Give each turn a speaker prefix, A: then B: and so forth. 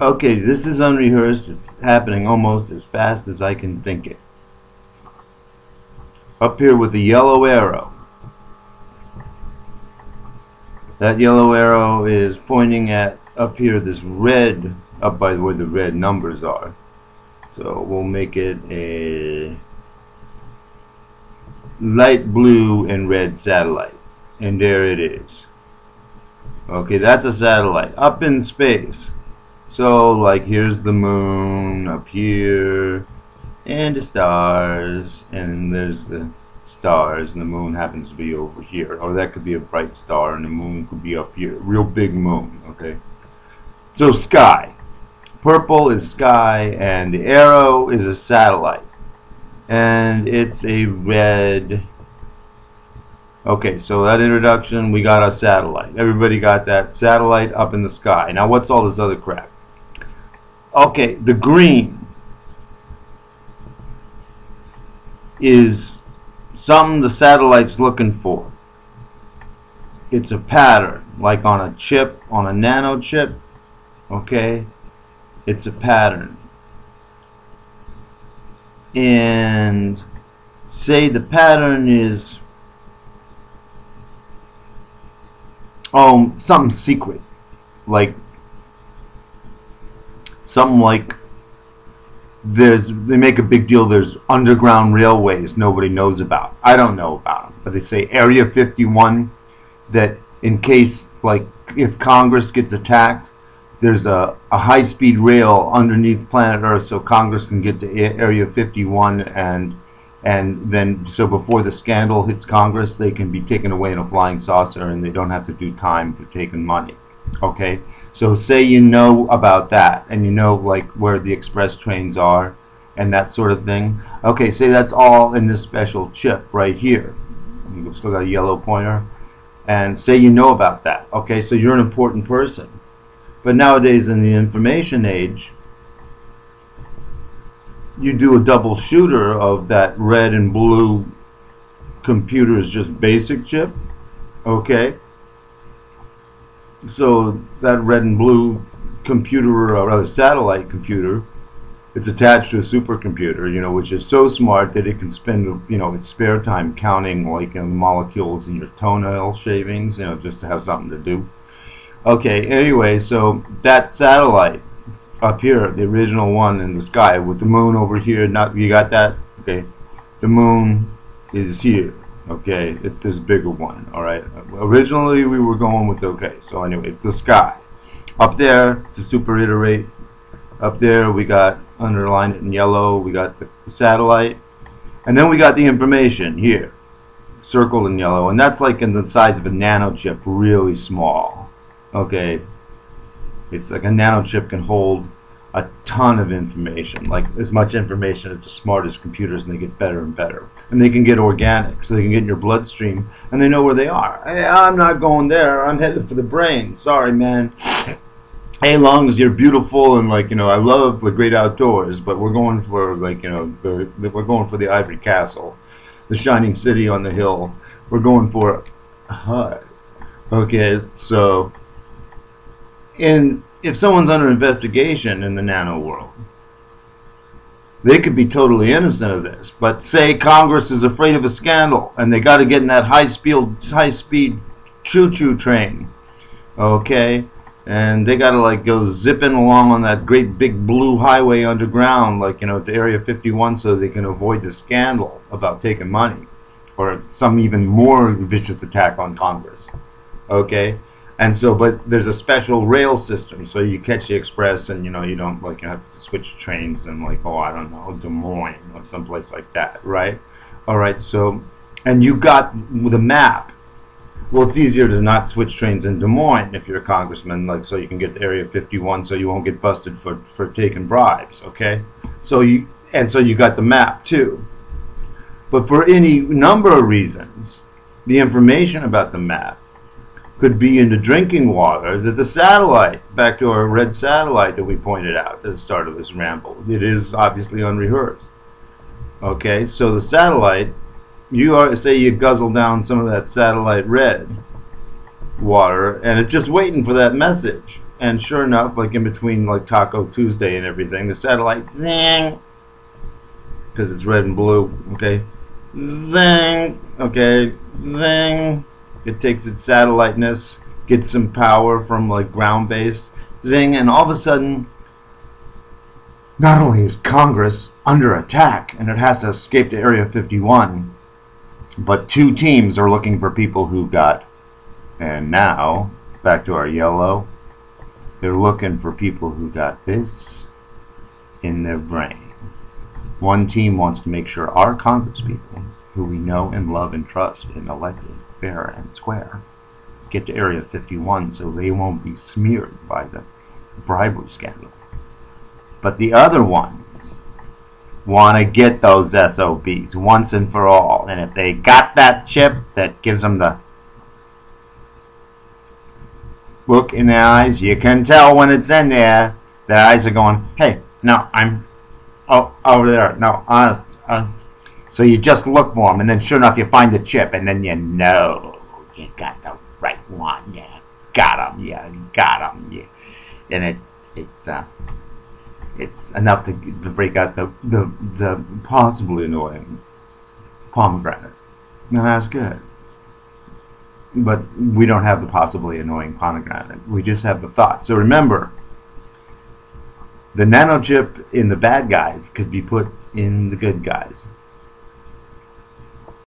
A: Okay, this is unrehearsed. It's happening almost as fast as I can think it. Up here with the yellow arrow. That yellow arrow is pointing at up here this red, up by where the red numbers are. So we'll make it a light blue and red satellite. And there it is. Okay, that's a satellite up in space. So like here's the moon up here and the stars, and there's the stars, and the moon happens to be over here, or that could be a bright star and the moon could be up here, real big moon. Okay, so sky, purple is sky, and the arrow is a satellite, and it's a red. Okay, so that introduction, we got a satellite. Everybody got that satellite up in the sky. Now what's all this other crap? Okay, the green is something the satellite's looking for. It's a pattern, like on a chip, on a nano chip. Okay, it's a pattern. And say the pattern is something secret, like something like they make a big deal, there's underground railways nobody knows about. I don't know about them, but they say Area 51, that in case, like, if Congress gets attacked, there's a high-speed rail underneath planet Earth so Congress can get to Area 51, and then so before the scandal hits Congress, they can be taken away in a flying saucer and they don't have to do time for taking money. Okay, so say you know about that, and you know like where the express trains are and that sort of thing. Okay, say that's all in this special chip right here. You've still got a yellow pointer, and say you know about that. Okay, so you're an important person. But nowadays in the information age, you do a double shooter of that red and blue computer's just basic chip. Okay, so that red and blue computer, or rather satellite computer, it's attached to a supercomputer, you know, which is so smart that it can spend, you know, its spare time counting, like, you know, molecules in your toenail shavings, you know, just to have something to do. Okay, anyway, so that satellite up here, the original one in the sky with the moon over here, not, you got that? Okay, the moon is here. Okay, it's this bigger one. All right, originally we were going with, okay, so anyway, it's the sky up there. To super iterate, up there we got, underline it in yellow, we got the satellite, and then we got the information here circled in yellow, and that's like in the size of a nano chip, really small. Okay, it's like a nano chip can hold a ton of information, like as much information as the smartest computers, and they get better and better. And they can get organic, so they can get in your bloodstream, and they know where they are. Hey, I'm not going there, I'm headed for the brain. Sorry, man. Hey, long as you're beautiful and, like, you know, I love the great outdoors, but we're going for, like, you know, we're going for the Ivory Castle, the shining city on the hill. We're going for a hut. Okay, so if someone's under investigation in the nano world, they could be totally innocent of this. But say Congress is afraid of a scandal and they got to get in that high-speed choo-choo train, okay, and they got to like go zipping along on that great big blue highway underground, like, you know, to Area 51, so they can avoid the scandal about taking money or some even more vicious attack on Congress. Okay. And so, but there's a special rail system, so you catch the express, and, you know, you don't, like, you have to switch trains and, like, oh, I don't know, Des Moines or someplace like that, right? All right, so, and you got the map. Well, it's easier to not switch trains in Des Moines if you're a congressman, like, so you can get to Area 51, so you won't get busted for taking bribes, okay? So you got the map too. But for any number of reasons, the information about the map could be in the drinking water that the satellite, back to our red satellite that we pointed out at the start of this ramble, it is obviously unrehearsed. Okay, so the satellite, say you guzzle down some of that satellite red water, and it's just waiting for that message. And sure enough, like in between like Taco Tuesday and everything, the satellite zing, because it's red and blue. Okay, zing. Okay, zing. It takes its satelliteness, gets some power from like ground based, zing, and all of a sudden, not only is Congress under attack and it has to escape to Area 51, but two teams are looking for people who got. And now, back to our yellow. They're looking for people who got this in their brain. One team wants to make sure our congresspeople, who we know and love and trust and elected fair and square, get to Area 51 so they won't be smeared by the bribery scandal. But the other ones want to get those SOBs once and for all. And if they got that chip that gives them the look in their eyes, you can tell when it's in there. Their eyes are going, hey, no, I'm over there. No, so you just look for them, and then sure enough, you find the chip, and then you know you got the right one. You got them. You got them. Yeah. And it's enough to break out the possibly annoying pomegranate. Now that's good. But we don't have the possibly annoying pomegranate. We just have the thought. So remember, the nano chip in the bad guys could be put in the good guys.